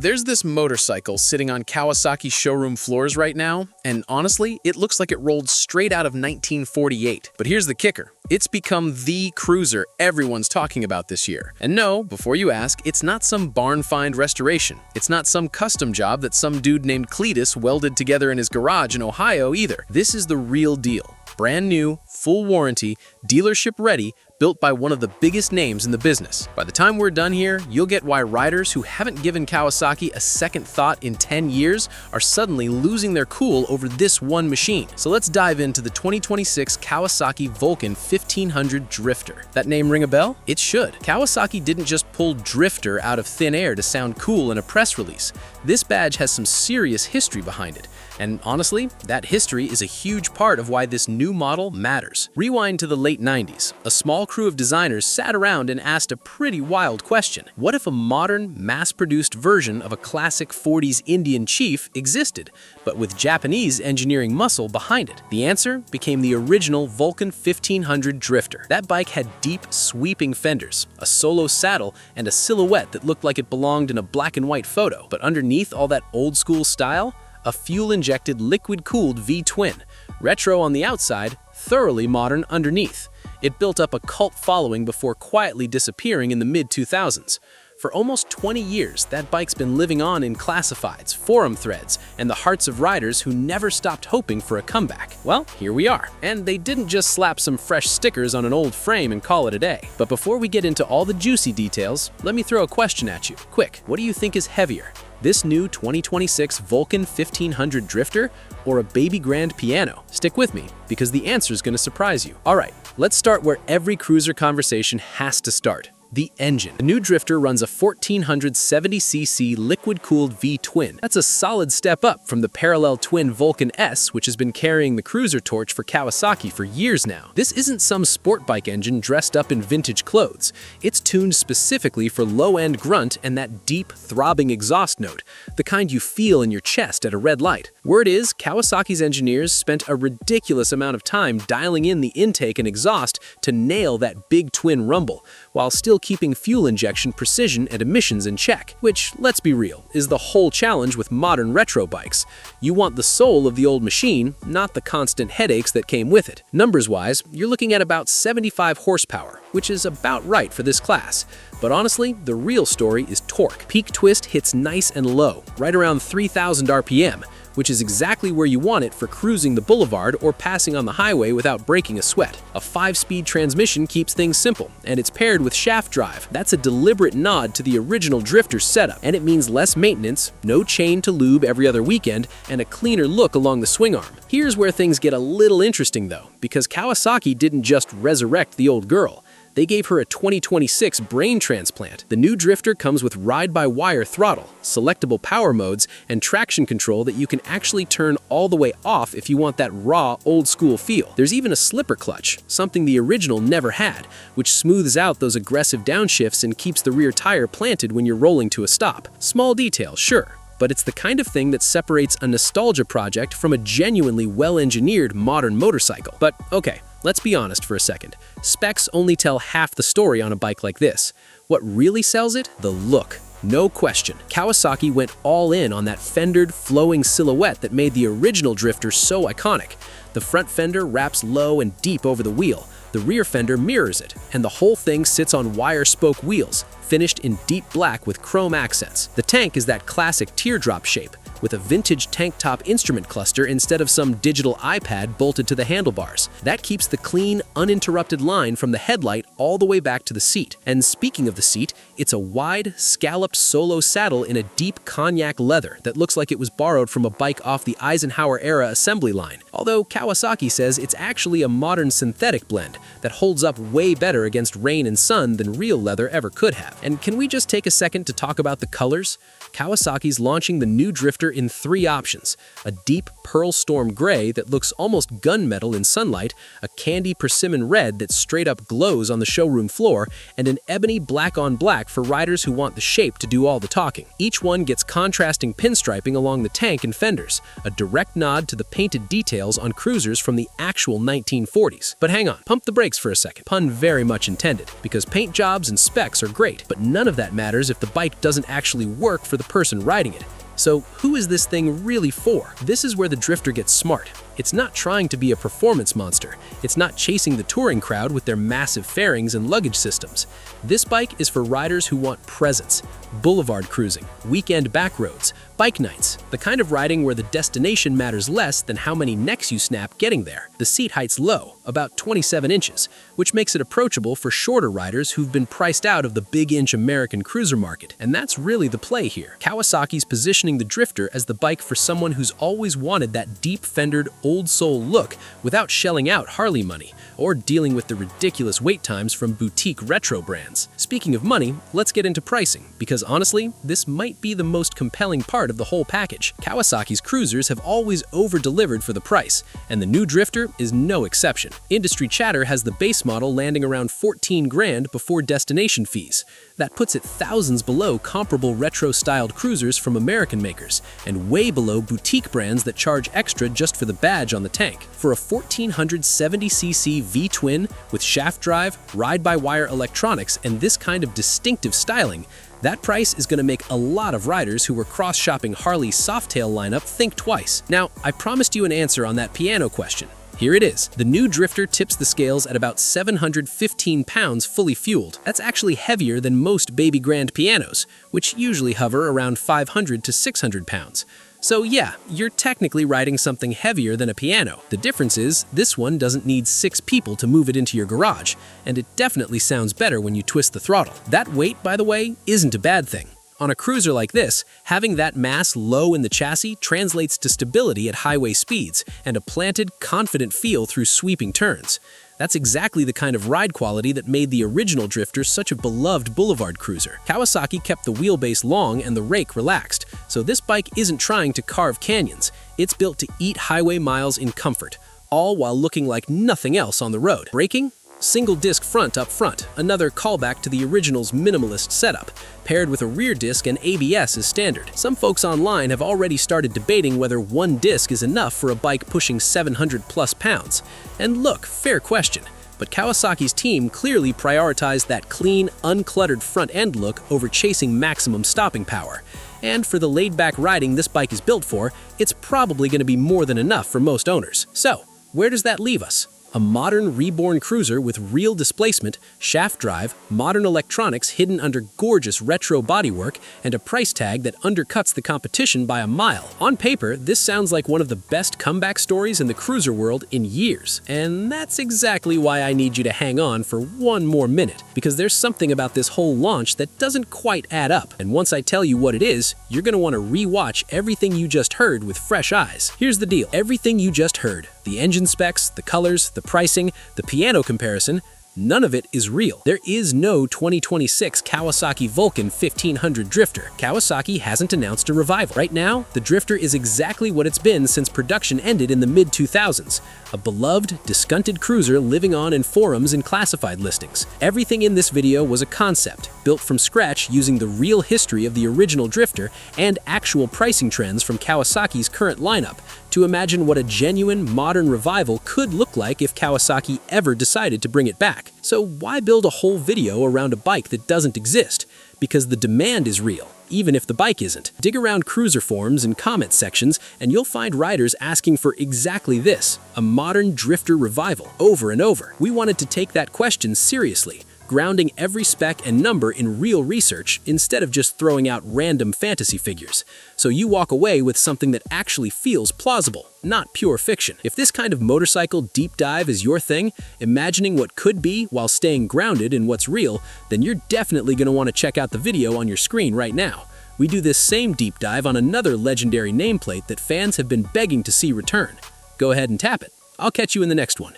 There's this motorcycle sitting on Kawasaki showroom floors right now, and honestly, it looks like it rolled straight out of 1948. But here's the kicker. It's become the cruiser everyone's talking about this year. And no, before you ask, it's not some barn find restoration. It's not some custom job that some dude named Cletus welded together in his garage in Ohio either. This is the real deal. Brand new, full warranty, dealership ready, built by one of the biggest names in the business. By the time we're done here, you'll get why riders who haven't given Kawasaki a second thought in 10 years are suddenly losing their cool over this one machine. So let's dive into the 2026 Kawasaki Vulcan 1500 Drifter. That name ring a bell? It should. Kawasaki didn't just pull Drifter out of thin air to sound cool in a press release. This badge has some serious history behind it. And honestly, that history is a huge part of why this new model matters. Rewind to the late 90s. A small crew of designers sat around and asked a pretty wild question. What if a modern, mass-produced version of a classic 40s Indian Chief existed, but with Japanese engineering muscle behind it? The answer became the original Vulcan 1500 Drifter. That bike had deep, sweeping fenders, a solo saddle, and a silhouette that looked like it belonged in a black and white photo. But underneath all that old-school style, a fuel-injected, liquid-cooled V-twin, retro on the outside, thoroughly modern underneath. It built up a cult following before quietly disappearing in the mid-2000s. For almost 20 years, that bike's been living on in classifieds, forum threads, and the hearts of riders who never stopped hoping for a comeback. Well, here we are. And they didn't just slap some fresh stickers on an old frame and call it a day. But before we get into all the juicy details, let me throw a question at you. Quick, what do you think is heavier? This new 2026 Vulcan 1500 Drifter or a baby grand piano? Stick with me, because the answer is going to surprise you. All right, let's start where every cruiser conversation has to start. The engine. The new Drifter runs a 1470cc liquid-cooled V-twin. That's a solid step up from the parallel twin Vulcan S, which has been carrying the cruiser torch for Kawasaki for years now. This isn't some sport bike engine dressed up in vintage clothes. It's tuned specifically for low-end grunt and that deep, throbbing exhaust note, the kind you feel in your chest at a red light. Word is, Kawasaki's engineers spent a ridiculous amount of time dialing in the intake and exhaust to nail that big twin rumble, while still keeping fuel injection precision and emissions in check, which, let's be real, is the whole challenge with modern retro bikes. You want the soul of the old machine, not the constant headaches that came with it. Numbers-wise, you're looking at about 75 horsepower, which is about right for this class. But honestly, the real story is torque. Peak twist hits nice and low, right around 3,000 RPM, which is exactly where you want it for cruising the boulevard or passing on the highway without breaking a sweat. A 5-speed transmission keeps things simple, and it's paired with shaft drive. That's a deliberate nod to the original Drifter setup, and it means less maintenance, no chain to lube every other weekend, and a cleaner look along the swing arm. Here's where things get a little interesting though, because Kawasaki didn't just resurrect the old girl. They gave her a 2026 brain transplant. The new Drifter comes with ride-by-wire throttle, selectable power modes, and traction control that you can actually turn all the way off if you want that raw, old-school feel. There's even a slipper clutch, something the original never had, which smooths out those aggressive downshifts and keeps the rear tire planted when you're rolling to a stop. Small detail, sure, but it's the kind of thing that separates a nostalgia project from a genuinely well-engineered modern motorcycle. But okay, let's be honest for a second. Specs only tell half the story on a bike like this. What really sells it? The look. No question. Kawasaki went all in on that fendered, flowing silhouette that made the original Drifter so iconic. The front fender wraps low and deep over the wheel. The rear fender mirrors it, and the whole thing sits on wire spoke wheels, finished in deep black with chrome accents. The tank is that classic teardrop shape, with a vintage tank top instrument cluster instead of some digital iPad bolted to the handlebars. That keeps the clean, uninterrupted line from the headlight all the way back to the seat. And speaking of the seat, it's a wide, scalloped solo saddle in a deep cognac leather that looks like it was borrowed from a bike off the Eisenhower-era assembly line. Although Kawasaki says it's actually a modern synthetic blend that holds up way better against rain and sun than real leather ever could have. And can we just take a second to talk about the colors? Kawasaki's launching the new Drifter Drifter in 3 options: a deep pearl storm gray that looks almost gunmetal in sunlight, a candy persimmon red that straight up glows on the showroom floor, and an ebony black on black for riders who want the shape to do all the talking. Each one gets contrasting pinstriping along the tank and fenders, a direct nod to the painted details on cruisers from the actual 1940s. But hang on, pump the brakes for a second. Pun very much intended, because paint jobs and specs are great, but none of that matters if the bike doesn't actually work for the person riding it. So who is this thing really for? This is where the Drifter gets smart. It's not trying to be a performance monster. It's not chasing the touring crowd with their massive fairings and luggage systems. This bike is for riders who want presence, boulevard cruising, weekend back roads, bike nights, the kind of riding where the destination matters less than how many necks you snap getting there. The seat height's low, about 27 inches, which makes it approachable for shorter riders who've been priced out of the big-inch American cruiser market. And that's really the play here. Kawasaki's positioning the Drifter as the bike for someone who's always wanted that deep-fendered, old-soul look without shelling out Harley money or dealing with the ridiculous wait times from boutique retro brands. Speaking of money, let's get into pricing, because honestly, this might be the most compelling part of the whole package. Kawasaki's cruisers have always over-delivered for the price, and the new Drifter is no exception. Industry chatter has the base model landing around 14 grand before destination fees. That puts it thousands below comparable retro-styled cruisers from American makers, and way below boutique brands that charge extra just for the badge on the tank. For a 1470cc V-twin with shaft drive, ride-by-wire electronics, and this kind of distinctive styling, that price is going to make a lot of riders who were cross-shopping Harley's Softail lineup think twice. Now, I promised you an answer on that piano question. Here it is. The new Drifter tips the scales at about 715 pounds fully fueled. That's actually heavier than most baby grand pianos, which usually hover around 500 to 600 pounds. So yeah, you're technically riding something heavier than a piano. The difference is, this one doesn't need 6 people to move it into your garage, and it definitely sounds better when you twist the throttle. That weight, by the way, isn't a bad thing. On a cruiser like this, having that mass low in the chassis translates to stability at highway speeds and a planted, confident feel through sweeping turns. That's exactly the kind of ride quality that made the original Drifter such a beloved boulevard cruiser. Kawasaki kept the wheelbase long and the rake relaxed, so this bike isn't trying to carve canyons. It's built to eat highway miles in comfort, all while looking like nothing else on the road. Braking? Single disc front up front, another callback to the original's minimalist setup, paired with a rear disc and ABS as standard. Some folks online have already started debating whether one disc is enough for a bike pushing 700 plus pounds. And look, fair question, but Kawasaki's team clearly prioritized that clean, uncluttered front end look over chasing maximum stopping power. And for the laid-back riding this bike is built for, it's probably going to be more than enough for most owners. So, where does that leave us? A modern reborn cruiser with real displacement, shaft drive, modern electronics hidden under gorgeous retro bodywork, and a price tag that undercuts the competition by a mile. On paper, this sounds like one of the best comeback stories in the cruiser world in years. And that's exactly why I need you to hang on for one more minute, because there's something about this whole launch that doesn't quite add up. And once I tell you what it is, you're going to want to re-watch everything you just heard with fresh eyes. Here's the deal. Everything you just heard, the engine specs, the colors, the pricing, the piano comparison, none of it is real. There is no 2026 Kawasaki Vulcan 1500 Drifter. Kawasaki hasn't announced a revival. Right now, the Drifter is exactly what it's been since production ended in the mid-2000s. A beloved, discunted cruiser living on in forums and classified listings. Everything in this video was a concept, built from scratch using the real history of the original Drifter and actual pricing trends from Kawasaki's current lineup to imagine what a genuine, modern revival could look like if Kawasaki ever decided to bring it back. So why build a whole video around a bike that doesn't exist? Because the demand is real, even if the bike isn't. Dig around cruiser forums and comment sections, and you'll find riders asking for exactly this, a modern Drifter revival, over and over. We wanted to take that question seriously, grounding every spec and number in real research instead of just throwing out random fantasy figures, so you walk away with something that actually feels plausible, not pure fiction. If this kind of motorcycle deep dive is your thing, imagining what could be while staying grounded in what's real, then you're definitely going to want to check out the video on your screen right now. We do this same deep dive on another legendary nameplate that fans have been begging to see return. Go ahead and tap it. I'll catch you in the next one.